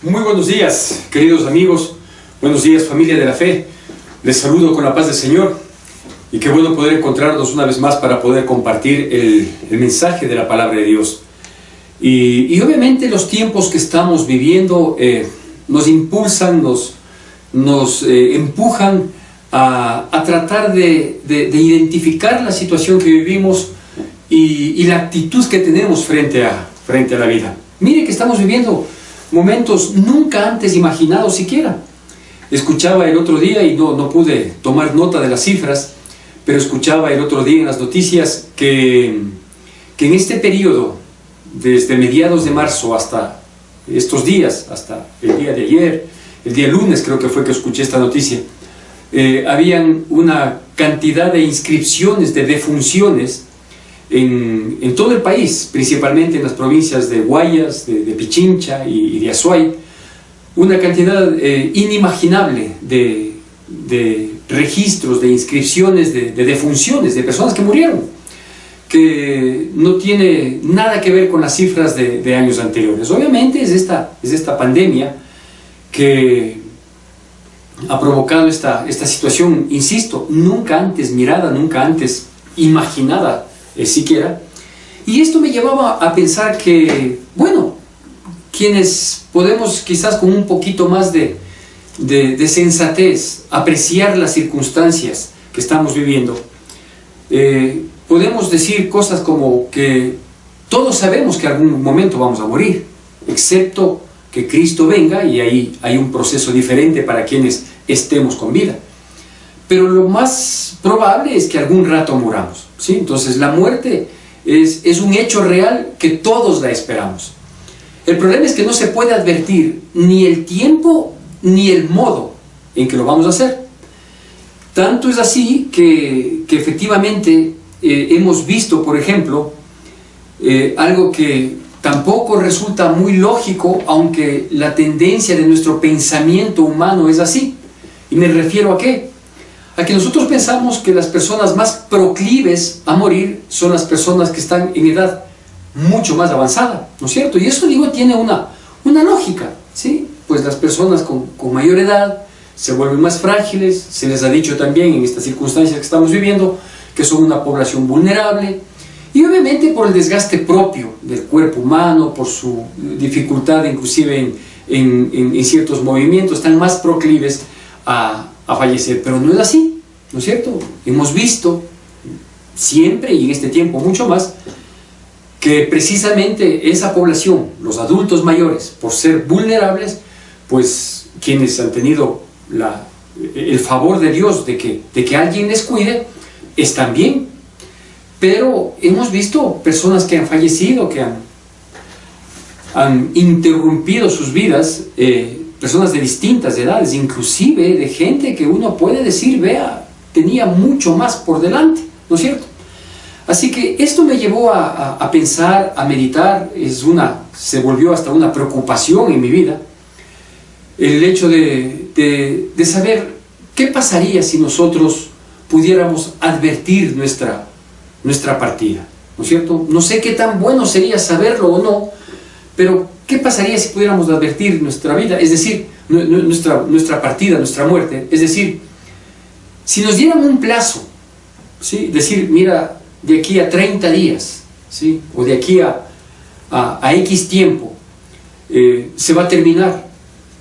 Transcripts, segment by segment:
Muy buenos días, queridos amigos, buenos días, familia de la fe. Les saludo con la paz del Señor y qué bueno poder encontrarnos una vez más para poder compartir el mensaje de la palabra de Dios. Y obviamente los tiempos que estamos viviendo nos impulsan, nos empujan a tratar de identificar la situación que vivimos y la actitud que tenemos frente a la vida. Mire que estamos viviendo momentos nunca antes imaginados siquiera. Escuchaba el otro día, y no pude tomar nota de las cifras, pero escuchaba el otro día en las noticias que en este periodo, desde mediados de marzo hasta estos días, hasta el día de ayer, el día lunes creo que fue que escuché esta noticia, habían una cantidad de inscripciones, de defunciones en todo el país, principalmente en las provincias de Guayas, de Pichincha y de Azuay, una cantidad inimaginable de registros, de inscripciones, de defunciones, de personas que murieron, que no tiene nada que ver con las cifras de años anteriores. Obviamente es esta pandemia que ha provocado esta situación, insisto, nunca antes mirada, nunca antes imaginada siquiera. Y esto me llevaba a pensar que, bueno, quienes podemos quizás con un poquito más de sensatez apreciar las circunstancias que estamos viviendo, podemos decir cosas como que todos sabemos que en algún momento vamos a morir, excepto que Cristo venga, y ahí hay un proceso diferente para quienes estemos con vida. Pero lo más probable es que algún rato muramos, ¿sí? Entonces la muerte es un hecho real que todos la esperamos. El problema es que no se puede advertir ni el tiempo ni el modo en que lo vamos a hacer. Tanto es así que efectivamente hemos visto, por ejemplo, algo que tampoco resulta muy lógico, aunque la tendencia de nuestro pensamiento humano es así. ¿Y me refiero a qué? A que nosotros pensamos que las personas más proclives a morir son las personas que están en edad mucho más avanzada, ¿no es cierto? Y eso, digo, tiene una lógica, ¿sí? Pues las personas con mayor edad se vuelven más frágiles. Se les ha dicho también en estas circunstancias que estamos viviendo que son una población vulnerable, y obviamente por el desgaste propio del cuerpo humano, por su dificultad inclusive en ciertos movimientos, están más proclives a fallecer. Pero no es así, ¿no es cierto? Hemos visto siempre, y en este tiempo mucho más, que precisamente esa población, los adultos mayores, por ser vulnerables, pues quienes han tenido el favor de Dios de que alguien les cuide, están bien. Pero hemos visto personas que han fallecido, que han interrumpido sus vidas, personas de distintas edades, inclusive de gente que uno puede decir, vea, tenía mucho más por delante, ¿no es cierto? Así que esto me llevó a pensar, a meditar. Se volvió hasta una preocupación en mi vida, el hecho de saber qué pasaría si nosotros pudiéramos advertir nuestra partida, ¿no es cierto? No sé qué tan bueno sería saberlo o no, pero ¿qué pasaría si pudiéramos advertir nuestra vida? Es decir, nuestra partida, nuestra muerte. Es decir, si nos dieran un plazo, ¿sí? Decir, mira, de aquí a 30 días, ¿sí? O de aquí a X tiempo, se va a terminar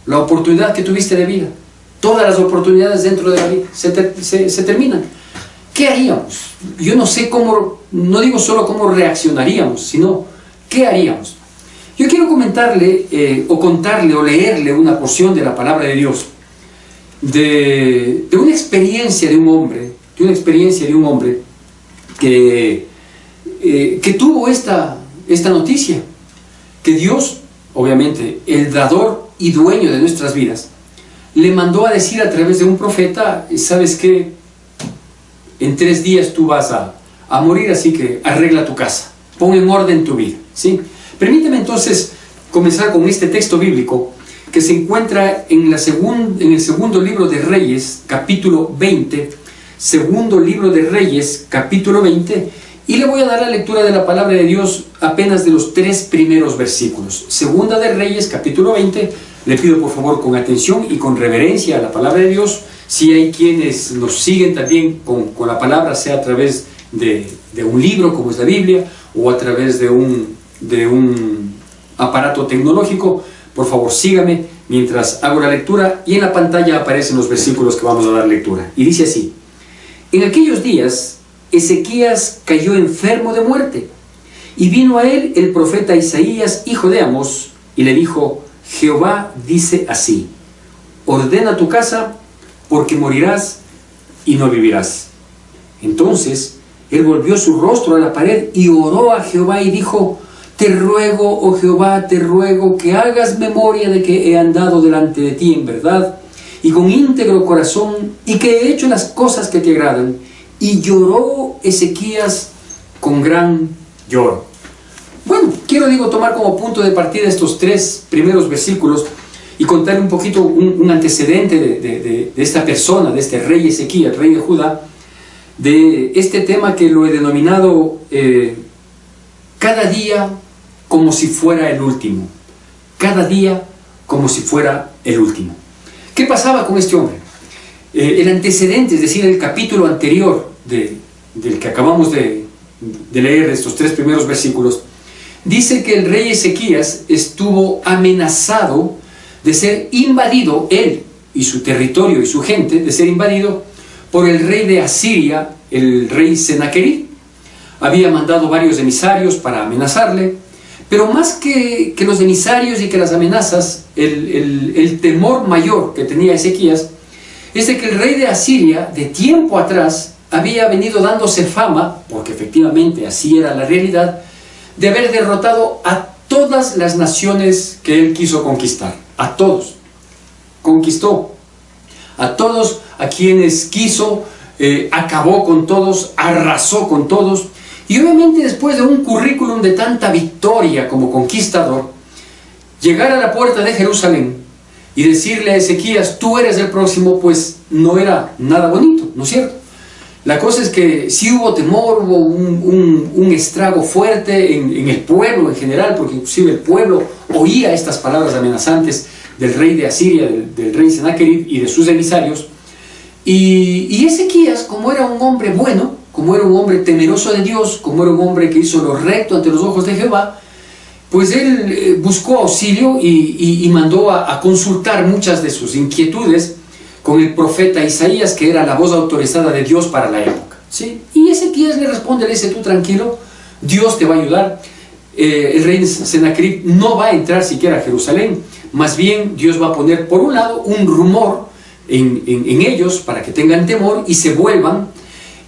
la oportunidad que tuviste de vida. Todas las oportunidades dentro de la vida se terminan. ¿Qué haríamos? Yo no sé cómo, no digo solo cómo reaccionaríamos, sino ¿qué haríamos? Yo quiero comentarle, o contarle, o leerle una porción de la palabra de Dios, de una experiencia de un hombre, que tuvo esta noticia, que Dios, obviamente, el dador y dueño de nuestras vidas, le mandó a decir a través de un profeta, ¿sabes qué? En 3 días tú vas a morir, así que arregla tu casa, pon en orden tu vida, ¿sí? Permíteme entonces comenzar con este texto bíblico que se encuentra en el segundo libro de Reyes, capítulo 20, segundo libro de Reyes, capítulo 20, y le voy a dar la lectura de la palabra de Dios apenas de los 3 primeros versículos. Segunda de Reyes, capítulo 20, Le pido por favor con atención y con reverencia a la palabra de Dios. Si hay quienes nos siguen también con la palabra, sea a través de un libro como es la Biblia, o a través de un aparato tecnológico, por favor sígame mientras hago la lectura, y en la pantalla aparecen los versículos que vamos a dar lectura. Y dice así: en aquellos días Ezequías cayó enfermo de muerte, y vino a él el profeta Isaías, hijo de Amós, y le dijo: Jehová dice así: ordena tu casa, porque morirás y no vivirás. Entonces él volvió su rostro a la pared y oró a Jehová y dijo: te ruego, oh Jehová, te ruego que hagas memoria de que he andado delante de ti en verdad y con íntegro corazón, y que he hecho las cosas que te agradan. Y lloró Ezequías con gran lloro. Bueno, quiero tomar como punto de partida estos 3 primeros versículos y contar un poquito un antecedente de esta persona, de este rey Ezequías, rey de Judá, de este tema que lo he denominado cada día como si fuera el último. Cada día como si fuera el último. ¿Qué pasaba con este hombre? El antecedente, es decir, el capítulo anterior del que acabamos de leer, estos 3 primeros versículos, dice que el rey Ezequías estuvo amenazado de ser invadido, él y su territorio y su gente, de ser invadido por el rey de Asiria, el rey Sennacherib. Había mandado varios emisarios para amenazarle, pero más que los emisarios y que las amenazas, el temor mayor que tenía Ezequías es de que el rey de Asiria, de tiempo atrás, había venido dándose fama, porque efectivamente así era la realidad, de haber derrotado a todas las naciones que él quiso conquistar. A todos. Conquistó a todos a quienes quiso, acabó con todos, arrasó con todos. Y obviamente después de un currículum de tanta victoria como conquistador, llegar a la puerta de Jerusalén y decirle a Ezequías: tú eres el próximo, pues no era nada bonito, ¿no es cierto? La cosa es que sí hubo temor, hubo un estrago fuerte en el pueblo en general, porque inclusive el pueblo oía estas palabras amenazantes del rey de Asiria, del rey Sennacherib y de sus emisarios. Y Ezequías, como era un hombre bueno, como era un hombre temeroso de Dios, como era un hombre que hizo lo recto ante los ojos de Jehová, pues él buscó auxilio y mandó a consultar muchas de sus inquietudes con el profeta Isaías, que era la voz autorizada de Dios para la época, ¿sí? Y Ezequías le responde, le dice: tú tranquilo, Dios te va a ayudar. El rey Sennacherib no va a entrar siquiera a Jerusalén, más bien Dios va a poner por un lado un rumor en ellos para que tengan temor y se vuelvan,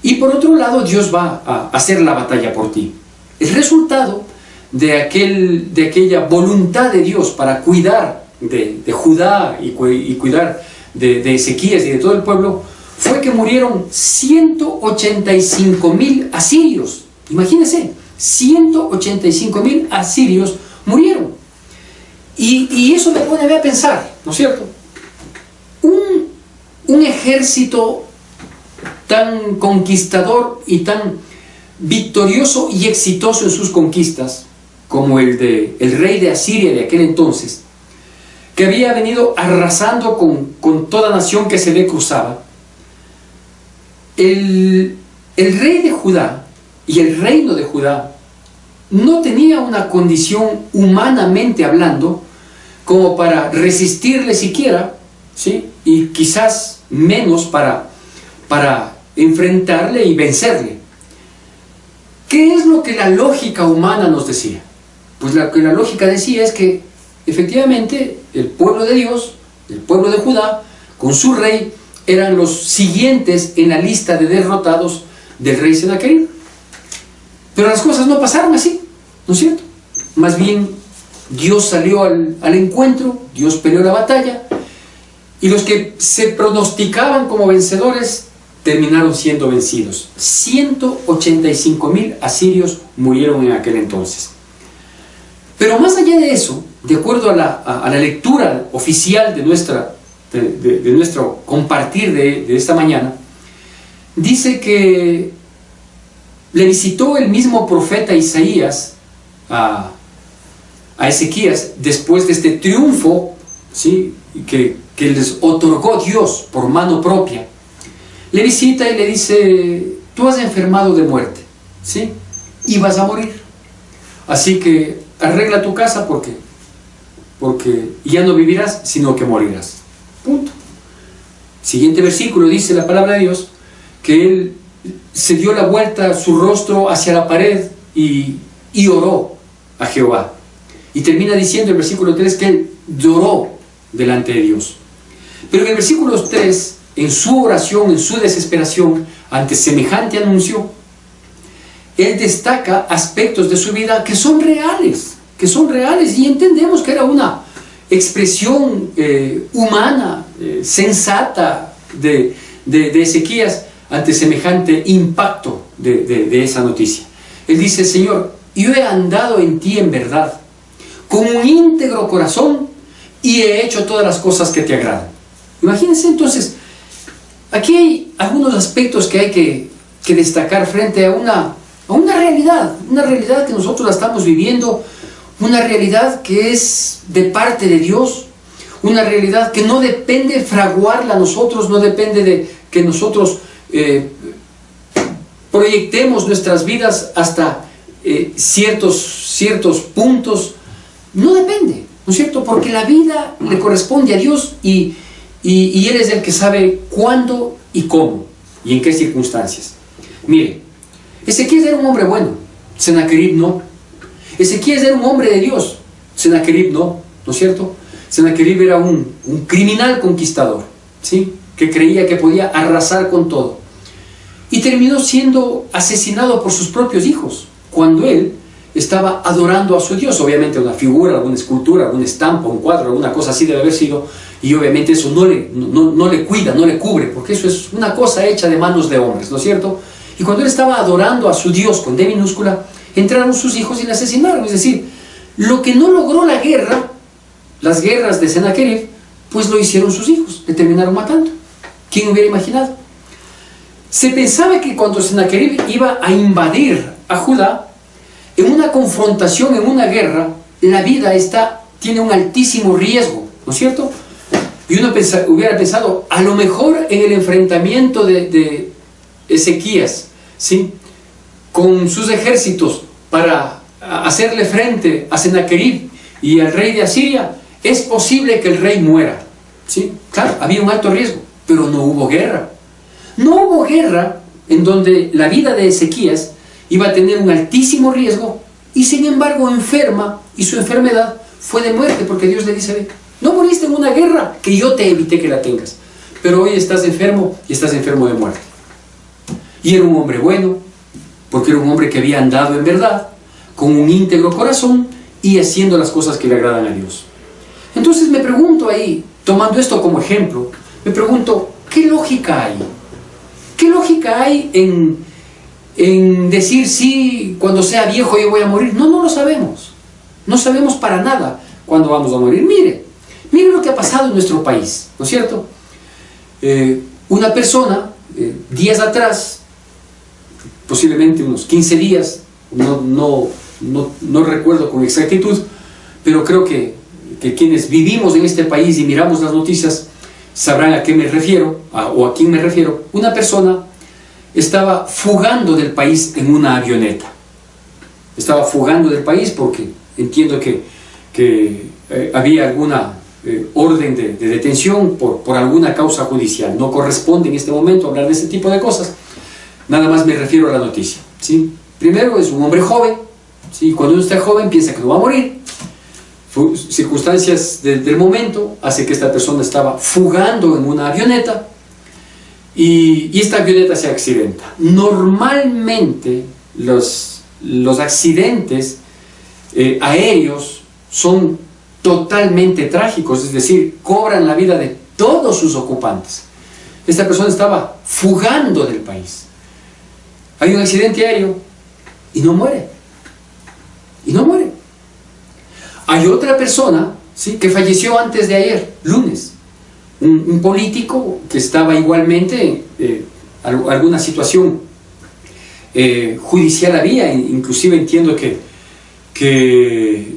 y por otro lado Dios va a hacer la batalla por ti. El resultado de aquella voluntad de Dios para cuidar de Judá y cuidar de Ezequías y de todo el pueblo fue que murieron 185,000 asirios. Imagínense, 185,000 asirios murieron. Y eso me pone a pensar, ¿no es cierto? Un ejército tan conquistador y tan victorioso y exitoso en sus conquistas como el rey de Asiria de aquel entonces, que había venido arrasando con toda nación que se le cruzaba. El rey de Judá y el reino de Judá no tenía una condición humanamente hablando como para resistirle siquiera, ¿sí? Y quizás menos para enfrentarle y vencerle. ¿Qué es lo que la lógica humana nos decía? Pues lo que la lógica decía es que efectivamente el pueblo de Dios, el pueblo de Judá, con su rey, eran los siguientes en la lista de derrotados del rey Sennacherib. Pero las cosas no pasaron así, ¿no es cierto? Más bien Dios salió al encuentro, Dios peleó la batalla, y los que se pronosticaban como vencedores terminaron siendo vencidos. 185,000 asirios murieron en aquel entonces. Pero más allá de eso, de acuerdo a la lectura oficial de nuestro compartir de esta mañana, dice que le visitó el mismo profeta Isaías a Ezequías después de este triunfo ¿sí? Que les otorgó Dios por mano propia, le visita y le dice: tú has enfermado de muerte, ¿sí? Y vas a morir. Así que arregla tu casa porque ya no vivirás, sino que morirás. Punto. Siguiente versículo dice la palabra de Dios que él se dio la vuelta su rostro hacia la pared y oró a Jehová. Y termina diciendo el versículo 3 que él lloró delante de Dios. Pero en el versículo 3, en su oración, en su desesperación ante semejante anuncio, él destaca aspectos de su vida que son reales, y entendemos que era una expresión humana, sensata de Ezequías ante semejante impacto de esa noticia. Él dice: Señor, yo he andado en ti en verdad, con un íntegro corazón, y he hecho todas las cosas que te agradan. Imagínense entonces, aquí hay algunos aspectos que hay que destacar frente a una realidad que nosotros la estamos viviendo, una realidad que es de parte de Dios, una realidad que no depende de fraguarla nosotros, no depende de que nosotros proyectemos nuestras vidas hasta ciertos puntos. No depende, ¿no es cierto? Porque la vida le corresponde a Dios y Él es el que sabe cuándo y cómo y en qué circunstancias. Mire, Ezequías era un hombre bueno, Sennacherib no. Ezequías era un hombre de Dios, Sennacherib no, ¿no es cierto? Sennacherib era un criminal conquistador, ¿sí? Que creía que podía arrasar con todo. Y terminó siendo asesinado por sus propios hijos, cuando él estaba adorando a su Dios. Obviamente una figura, alguna escultura, alguna estampa, un cuadro, alguna cosa así debe haber sido, y obviamente eso no le cuida, no le cubre, porque eso es una cosa hecha de manos de hombres, ¿no es cierto? Y cuando él estaba adorando a su Dios con D minúscula, entraron sus hijos y le asesinaron. Es decir, lo que no logró la guerra, las guerras de Sennacherib, pues lo hicieron sus hijos, le terminaron matando. ¿Quién hubiera imaginado? Se pensaba que cuando Sennacherib iba a invadir a Judá, en una confrontación, en una guerra, la vida tiene un altísimo riesgo, ¿no es cierto? Y uno hubiera pensado, a lo mejor en el enfrentamiento de Ezequías, ¿sí?, con sus ejércitos para hacerle frente a Sennacherib y al rey de Asiria, es posible que el rey muera, ¿sí? Claro, había un alto riesgo, pero no hubo guerra. No hubo guerra en donde la vida de Ezequías iba a tener un altísimo riesgo y sin embargo enferma, y su enfermedad fue de muerte, porque Dios le dice: no moriste en una guerra que yo te evité que la tengas, pero hoy estás enfermo y estás enfermo de muerte. Y era un hombre bueno, porque era un hombre que había andado en verdad, con un íntegro corazón y haciendo las cosas que le agradan a Dios. Entonces me pregunto ahí, tomando esto como ejemplo, me pregunto, ¿qué lógica hay? ¿Qué lógica hay en decir: sí, cuando sea viejo yo voy a morir? No lo sabemos. No sabemos para nada cuándo vamos a morir. Mire lo que ha pasado en nuestro país, ¿no es cierto? Una persona, días atrás, posiblemente unos 15 días, no recuerdo con exactitud, pero creo que quienes vivimos en este país y miramos las noticias sabrán a qué me refiero, o a quién me refiero. Una persona estaba fugando del país en una avioneta. Estaba fugando del país porque entiendo que había alguna orden de detención por alguna causa judicial. No corresponde en este momento hablar de ese tipo de cosas. Nada más me refiero a la noticia, ¿sí? Primero, es un hombre joven, ¿sí? Cuando uno está joven piensa que no va a morir. Circunstancias del momento hace que esta persona estaba fugando en una avioneta y esta avioneta se accidenta. Normalmente los accidentes aéreos son totalmente trágicos, es decir, cobran la vida de todos sus ocupantes. Esta persona estaba fugando del país. Hay un accidente aéreo y no muere. Hay otra persona, ¿sí?, que falleció antes de ayer, lunes. Un político que estaba igualmente alguna situación judicial había, inclusive entiendo que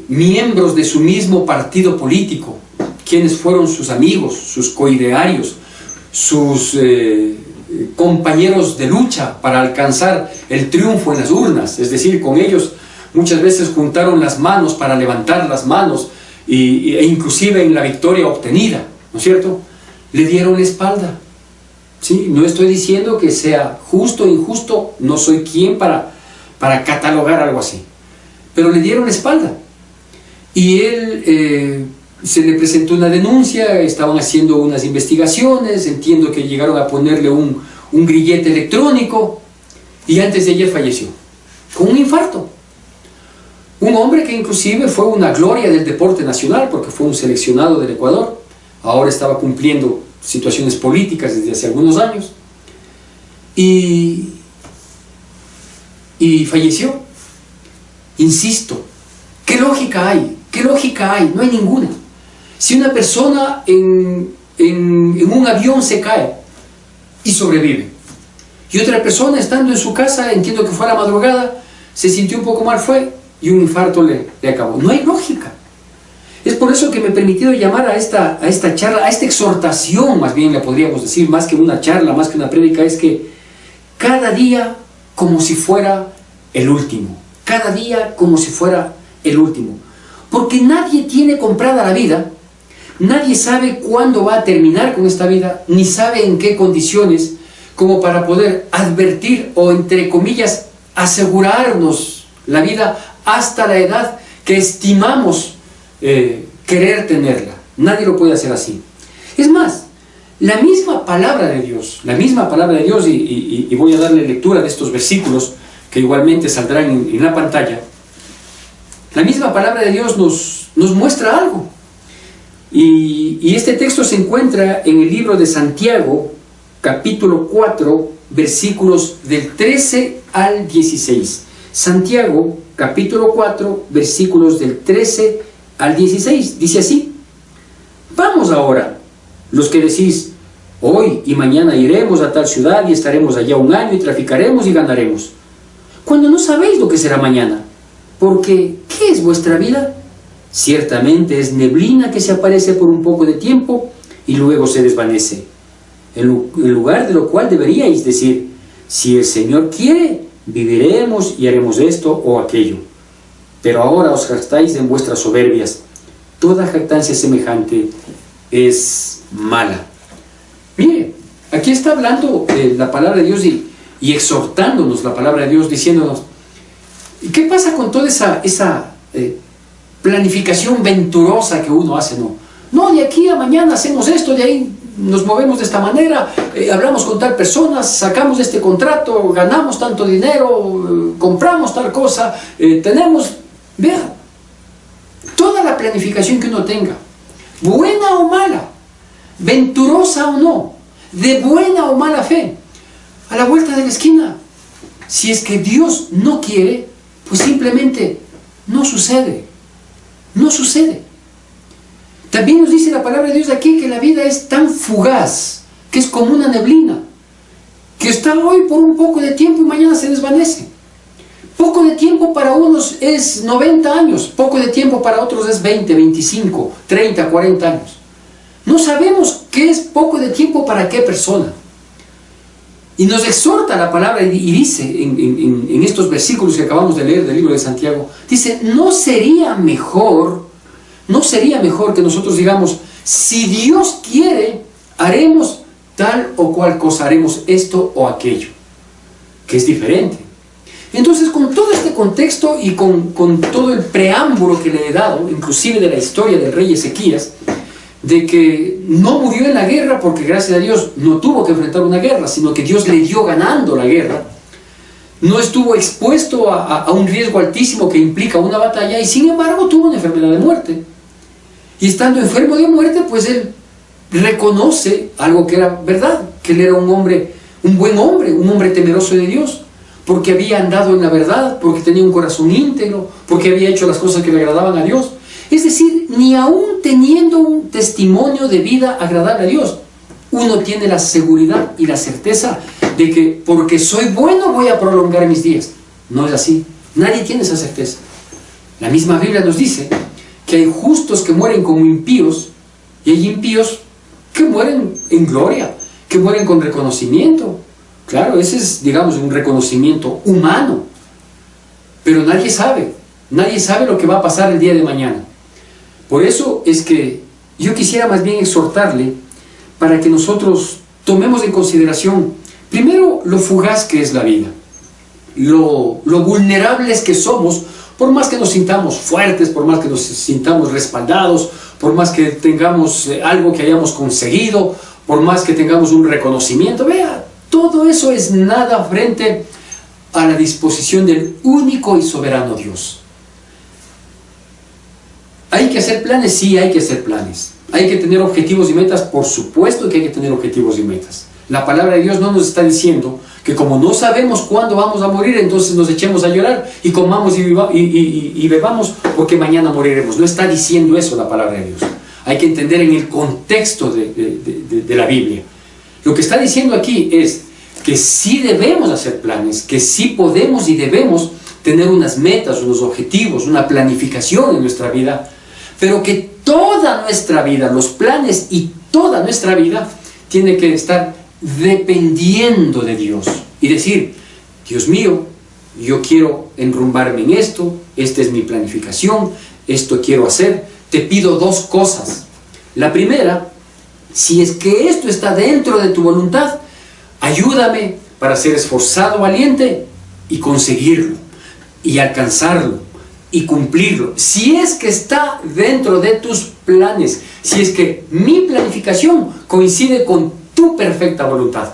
miembros de su mismo partido político quiénes fueron sus amigos, sus coidearios, sus compañeros de lucha para alcanzar el triunfo en las urnas. Es decir, con ellos muchas veces juntaron las manos para levantar las manos e inclusive en la victoria obtenida, ¿no es cierto? Le dieron la espalda. ¿Sí? No estoy diciendo que sea justo o injusto, no soy quien para catalogar algo así, pero le dieron la espalda. Y él se le presentó una denuncia, estaban haciendo unas investigaciones, entiendo que llegaron a ponerle un grillete electrónico, y antes de ayer falleció, con un infarto. Un hombre que inclusive fue una gloria del deporte nacional, porque fue un seleccionado del Ecuador, ahora estaba cumpliendo situaciones políticas desde hace algunos años, y falleció. Insisto, ¿qué lógica hay? ¿Qué lógica hay? No hay ninguna. Si una persona en un avión se cae y sobrevive, y otra persona estando en su casa, entiendo que fue a la madrugada, se sintió un poco mal, fue y un infarto le acabó. No hay lógica. Es por eso que me he permitido llamar a esta charla, a esta exhortación, más bien le podríamos decir, más que una charla, más que una prédica, es que cada día como si fuera el último. Cada día como si fuera el último. Porque nadie tiene comprada la vida, nadie sabe cuándo va a terminar con esta vida, ni sabe en qué condiciones, como para poder advertir o, entre comillas, asegurarnos la vida hasta la edad que estimamos querer tenerla. Nadie lo puede hacer así. Es más, la misma palabra de Dios, y voy a darle lectura de estos versículos que igualmente saldrán en la pantalla. La misma palabra de Dios nos muestra algo. Y este texto se encuentra en el libro de Santiago, capítulo 4, versículos del 13 al 16. Santiago, capítulo 4, versículos del 13 al 16. Dice así: vamos ahora, los que decís, hoy y mañana iremos a tal ciudad y estaremos allá un año y traficaremos y ganaremos, cuando no sabéis lo que será mañana. Porque, ¿qué es vuestra vida? Ciertamente es neblina que se aparece por un poco de tiempo y luego se desvanece. En lugar de lo cual deberíais decir, si el Señor quiere, viviremos y haremos esto o aquello. Pero ahora os jactáis en vuestras soberbias. Toda jactancia semejante es mala. Mire, aquí está hablando la palabra de Dios y exhortándonos la palabra de Dios, diciéndonos, ¿qué pasa con toda esa planificación venturosa que uno hace? No, de aquí a mañana hacemos esto, de ahí nos movemos de esta manera, hablamos con tal persona, sacamos este contrato, ganamos tanto dinero, compramos tal cosa, tenemos... Vea, toda la planificación que uno tenga, buena o mala, venturosa o no, de buena o mala fe, a la vuelta de la esquina, si es que Dios no quiere, pues simplemente no sucede. No sucede. También nos dice la palabra de Dios aquí que la vida es tan fugaz, que es como una neblina, que está hoy por un poco de tiempo y mañana se desvanece. Poco de tiempo para unos es 90 años, poco de tiempo para otros es 20, 25, 30, 40 años. No sabemos qué es poco de tiempo para qué persona. Y nos exhorta la palabra y dice en estos versículos que acabamos de leer del libro de Santiago, dice, ¿no sería mejor que nosotros digamos, si Dios quiere, haremos tal o cual cosa, haremos esto o aquello? Que es diferente. Entonces, con todo este contexto y con todo el preámbulo que le he dado, inclusive de la historia del rey Ezequías, de que no murió en la guerra porque gracias a Dios no tuvo que enfrentar una guerra, sino que Dios le dio ganando la guerra, no estuvo expuesto a un riesgo altísimo que implica una batalla, y sin embargo tuvo una enfermedad de muerte. Y estando enfermo de muerte, pues él reconoce algo que era verdad, que él era un buen hombre, un hombre temeroso de Dios, porque había andado en la verdad, porque tenía un corazón íntegro, porque había hecho las cosas que le agradaban a Dios. Es decir, ni aún teniendo un testimonio de vida agradable a Dios, uno tiene la seguridad y la certeza de que porque soy bueno voy a prolongar mis días. No es así. Nadie tiene esa certeza. La misma Biblia nos dice que hay justos que mueren como impíos Y hay impíos que mueren en gloria, que mueren con reconocimiento. Claro, ese es, digamos, un reconocimiento humano. Pero nadie sabe lo que va a pasar el día de mañana. Por eso es que yo quisiera más bien exhortarle para que nosotros tomemos en consideración, primero, lo fugaz que es la vida, lo vulnerables que somos, por más que nos sintamos fuertes, por más que nos sintamos respaldados, por más que tengamos algo que hayamos conseguido, por más que tengamos un reconocimiento. Vea, todo eso es nada frente a la disposición del único y soberano Dios. ¿Hay que hacer planes? Sí, hay que hacer planes. ¿Hay que tener objetivos y metas? Por supuesto que hay que tener objetivos y metas. La palabra de Dios no nos está diciendo que como no sabemos cuándo vamos a morir, entonces nos echemos a llorar y comamos y bebamos porque mañana moriremos. No está diciendo eso la palabra de Dios. Hay que entender en el contexto de la Biblia. Lo que está diciendo aquí es que sí debemos hacer planes, que sí podemos y debemos tener unas metas, unos objetivos, una planificación en nuestra vida, pero que toda nuestra vida, los planes y toda nuestra vida tiene que estar dependiendo de Dios y decir: Dios mío, yo quiero enrumbarme en esto, esta es mi planificación, esto quiero hacer, te pido dos cosas. La primera, si es que esto está dentro de tu voluntad, ayúdame para ser esforzado, valiente y conseguirlo y alcanzarlo y cumplirlo. Si es que está dentro de tus planes, si es que mi planificación coincide con tu perfecta voluntad.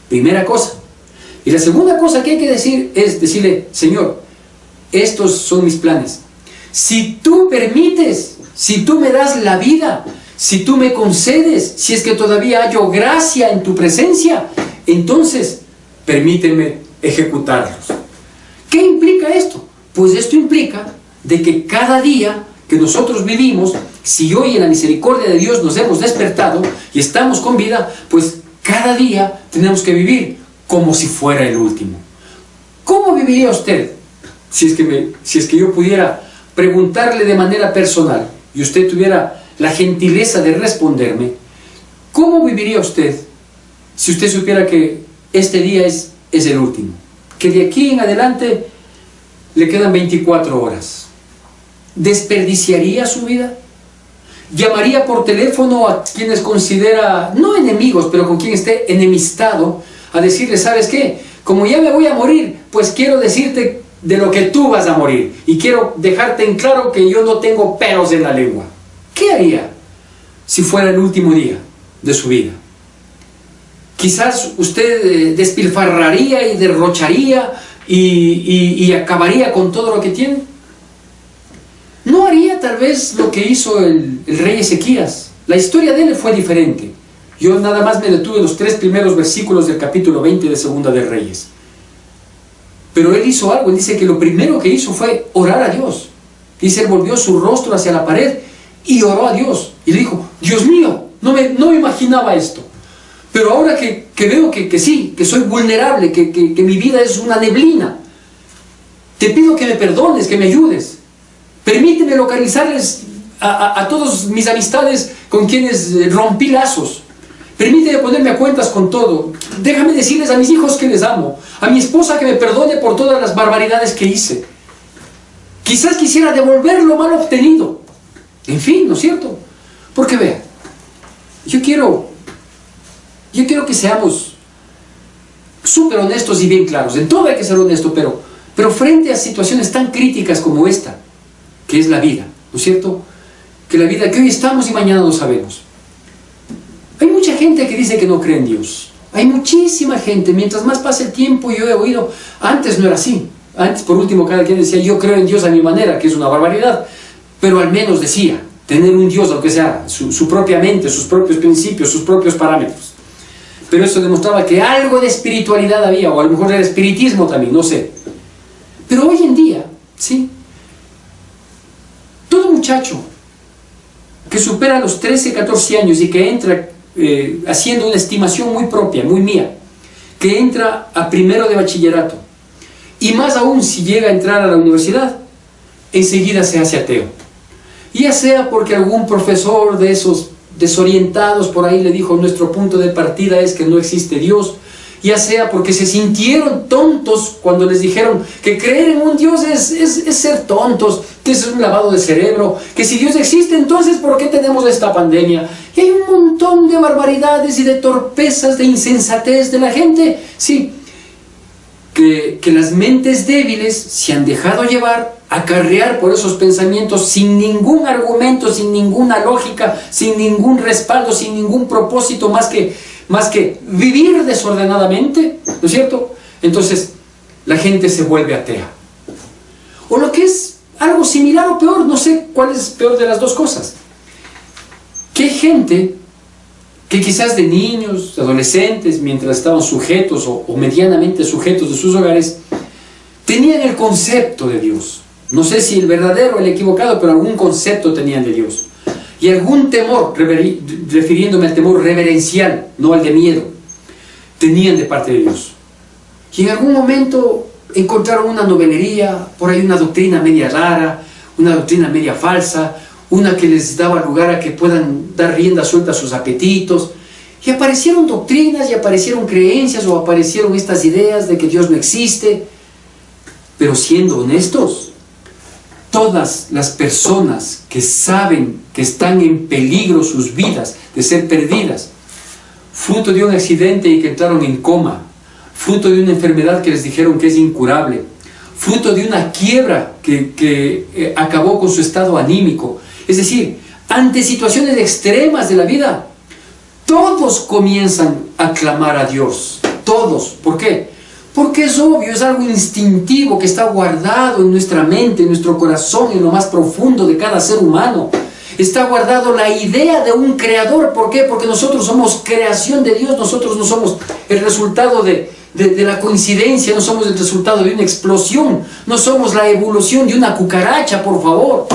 Primera cosa. Y la segunda cosa que hay que decir es decirle: Señor, estos son mis planes. Si tú permites, si tú me das la vida, si tú me concedes, si es que todavía hallo gracia en tu presencia, entonces permíteme ejecutarlos. ¿Qué implica esto? Pues esto implica de que cada día que nosotros vivimos, si hoy en la misericordia de Dios nos hemos despertado y estamos con vida, pues cada día tenemos que vivir como si fuera el último. ¿Cómo viviría usted? Si es que yo pudiera preguntarle de manera personal y usted tuviera la gentileza de responderme, ¿cómo viviría usted si usted supiera que este día es el último? Que de aquí en adelante le quedan 24 horas. ¿Desperdiciaría su vida? ¿Llamaría por teléfono a quienes considera, no enemigos, pero con quien esté enemistado, a decirle: ¿sabes qué? Como ya me voy a morir, pues quiero decirte de lo que tú vas a morir y quiero dejarte en claro que yo no tengo pelos en la lengua? ¿Qué haría si fuera el último día de su vida? Quizás usted despilfarraría y derrocharía y acabaría con todo lo que tiene. ¿No haría tal vez lo que hizo el rey Ezequías? La historia de él fue diferente. Yo nada más me detuve en los 3 primeros versículos del capítulo 20 de Segunda de Reyes. Pero él hizo algo. Él dice que lo primero que hizo fue orar a Dios. Dice, él volvió su rostro hacia la pared y oró a Dios. Y le dijo: Dios mío, no me imaginaba esto. Pero ahora que veo que sí, que soy vulnerable, que mi vida es una neblina, te pido que me perdones, que me ayudes. Permíteme localizarles a todos mis amistades con quienes rompí lazos. Permíteme ponerme a cuentas con todo. Déjame decirles a mis hijos que les amo. A mi esposa que me perdone por todas las barbaridades que hice. Quizás quisiera devolver lo mal obtenido. En fin, ¿no es cierto? Porque vean, yo quiero que seamos súper honestos y bien claros. En todo hay que ser honesto, pero frente a situaciones tan críticas como esta, que es la vida, ¿no es cierto? Que la vida que hoy estamos y mañana no sabemos. Hay mucha gente que dice que no cree en Dios. Hay muchísima gente. Mientras más pasa el tiempo, yo he oído, antes no era así. Antes, por último, cada quien decía: yo creo en Dios a mi manera, que es una barbaridad. Pero al menos decía, tener un Dios, aunque sea su propia mente, sus propios principios, sus propios parámetros. Pero eso demostraba que algo de espiritualidad había, o a lo mejor era espiritismo también, no sé. Pero hoy en día, ¿sí? Todo muchacho que supera los 13, 14 años y que entra haciendo una estimación muy propia, muy mía, que entra a primero de bachillerato, y más aún si llega a entrar a la universidad, enseguida se hace ateo. Ya sea porque algún profesor de esos desorientados, por ahí le dijo, nuestro punto de partida es que no existe Dios, ya sea porque se sintieron tontos cuando les dijeron que creer en un Dios es ser tontos, que es un lavado de cerebro, que si Dios existe, entonces ¿por qué tenemos esta pandemia? Y hay un montón de barbaridades y de torpezas, de insensatez de la gente, sí, que las mentes débiles se han dejado llevar, acarrear por esos pensamientos sin ningún argumento, sin ninguna lógica, sin ningún respaldo, sin ningún propósito más que vivir desordenadamente, ¿no es cierto? Entonces la gente se vuelve atea. O lo que es algo similar o peor, no sé cuál es peor de las dos cosas, que hay gente que quizás de niños, de adolescentes, mientras estaban sujetos o medianamente sujetos de sus hogares, tenían el concepto de Dios. No sé si el verdadero o el equivocado, pero algún concepto tenían de Dios. Y algún temor, refiriéndome al temor reverencial, no al de miedo, tenían de parte de Dios. Y en algún momento encontraron una novelería, por ahí una doctrina media rara, una doctrina media falsa, una que les daba lugar a que puedan dar rienda suelta a sus apetitos, y aparecieron doctrinas, y aparecieron creencias, o aparecieron estas ideas de que Dios no existe. Pero siendo honestos, todas las personas que saben que están en peligro sus vidas de ser perdidas, fruto de un accidente y que entraron en coma, fruto de una enfermedad que les dijeron que es incurable, fruto de una quiebra que acabó con su estado anímico, es decir, ante situaciones extremas de la vida, todos comienzan a clamar a Dios, todos. ¿Por qué? Porque es obvio, es algo instintivo que está guardado en nuestra mente, en nuestro corazón, en lo más profundo de cada ser humano. Está guardado la idea de un creador. ¿Por qué? Porque nosotros somos creación de Dios, nosotros no somos el resultado de la coincidencia, no somos el resultado de una explosión, no somos la evolución de una cucaracha, por favor.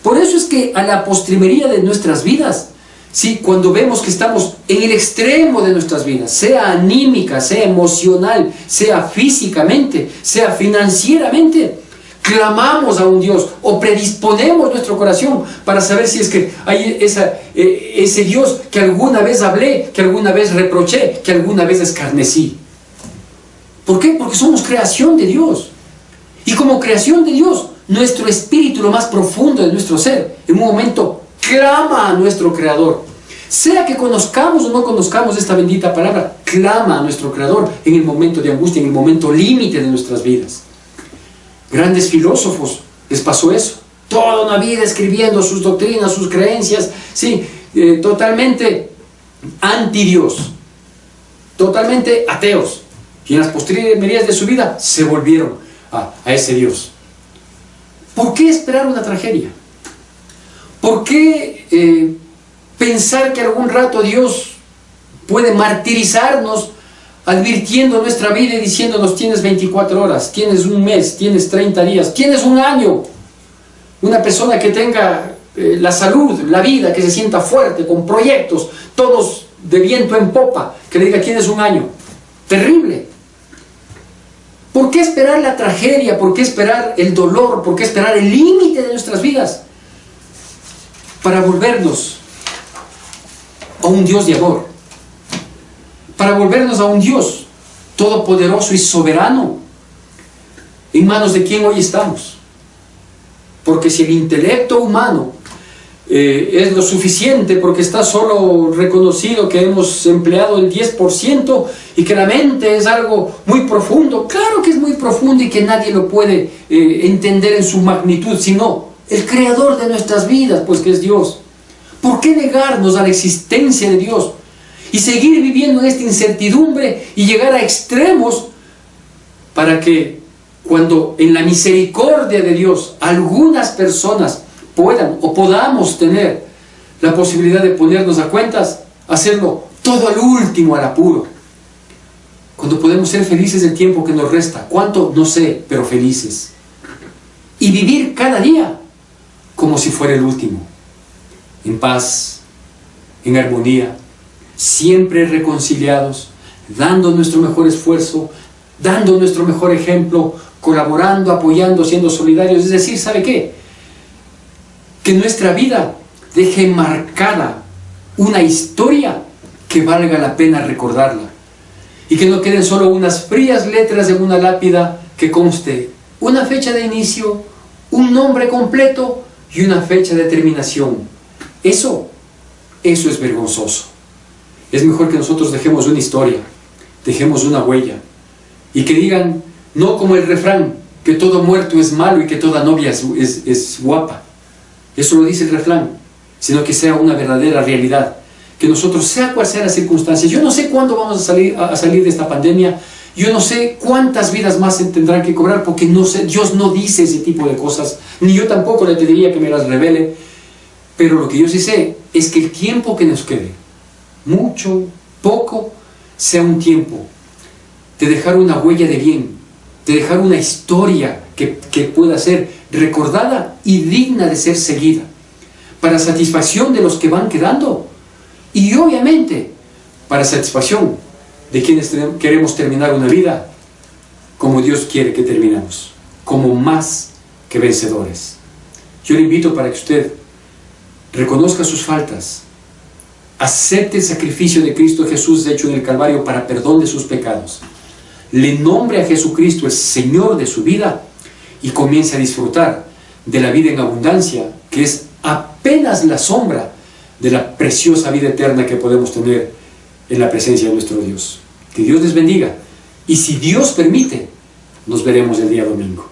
Por eso es que a la postrimería de nuestras vidas, sí, cuando vemos que estamos en el extremo de nuestras vidas, sea anímica, sea emocional, sea físicamente, sea financieramente, clamamos a un Dios o predisponemos nuestro corazón para saber si es que hay ese Dios que alguna vez hablé, que alguna vez reproché, que alguna vez escarnecí. ¿Por qué? Porque somos creación de Dios. Y como creación de Dios, nuestro espíritu, lo más profundo de nuestro ser, en un momento clama a nuestro Creador. Sea que conozcamos o no conozcamos esta bendita palabra, clama a nuestro Creador en el momento de angustia, en el momento límite de nuestras vidas. Grandes filósofos les pasó eso. Toda una vida escribiendo sus doctrinas, sus creencias, sí, totalmente anti-Dios, totalmente ateos. Y en las postrimerías de su vida se volvieron a ese Dios. ¿Por qué esperar una tragedia? ¿Por qué pensar que algún rato Dios puede martirizarnos advirtiendo nuestra vida y diciéndonos: tienes 24 horas, tienes un mes, tienes 30 días, tienes un año? Una persona que tenga la salud, la vida, que se sienta fuerte, con proyectos, todos de viento en popa, que le diga: tienes un año. Terrible. ¿Por qué esperar la tragedia? ¿Por qué esperar el dolor? ¿Por qué esperar el límite de nuestras vidas? Para volvernos a un Dios de amor. Para volvernos a un Dios todopoderoso y soberano. ¿En manos de quién hoy estamos? Porque si el intelecto humano es lo suficiente, porque está solo reconocido que hemos empleado el 10% y que la mente es algo muy profundo, claro que es muy profundo y que nadie lo puede entender en su magnitud, sino el creador de nuestras vidas, pues que es Dios. ¿Por qué negarnos a la existencia de Dios y seguir viviendo en esta incertidumbre y llegar a extremos para que cuando en la misericordia de Dios algunas personas puedan o podamos tener la posibilidad de ponernos a cuentas, hacerlo todo al último, al apuro? Cuando podemos ser felices el tiempo que nos resta, ¿cuánto? No sé, pero felices. Y vivir cada día como si fuera el último, en paz, en armonía, siempre reconciliados, dando nuestro mejor esfuerzo, dando nuestro mejor ejemplo, colaborando, apoyando, siendo solidarios. Es decir, ¿sabe qué? Que nuestra vida deje marcada una historia que valga la pena recordarla, y que no queden solo unas frías letras en una lápida que conste una fecha de inicio, un nombre completo y una fecha de terminación. Eso es vergonzoso. Es mejor que nosotros dejemos una historia, dejemos una huella, y que digan, no como el refrán, que todo muerto es malo y que toda novia es guapa. Eso lo dice el refrán, sino que sea una verdadera realidad. Que nosotros, sea cual sea la circunstancia, yo no sé cuándo vamos a salir de esta pandemia, yo no sé cuántas vidas más se tendrán que cobrar, porque no sé, Dios no dice ese tipo de cosas, ni yo tampoco le pediría que me las revele, pero lo que yo sí sé es que el tiempo que nos quede, mucho, poco, sea un tiempo de dejar una huella de bien, de dejar una historia que pueda ser recordada y digna de ser seguida, para satisfacción de los que van quedando, y obviamente para satisfacción de quienes queremos terminar una vida como Dios quiere que terminemos, como más que vencedores. Yo le invito para que usted reconozca sus faltas, acepte el sacrificio de Cristo Jesús hecho en el Calvario para perdón de sus pecados, le nombre a Jesucristo el Señor de su vida y comience a disfrutar de la vida en abundancia, que es apenas la sombra de la preciosa vida eterna que podemos tener en la presencia de nuestro Dios. Que Dios les bendiga, y si Dios permite, nos veremos el día domingo.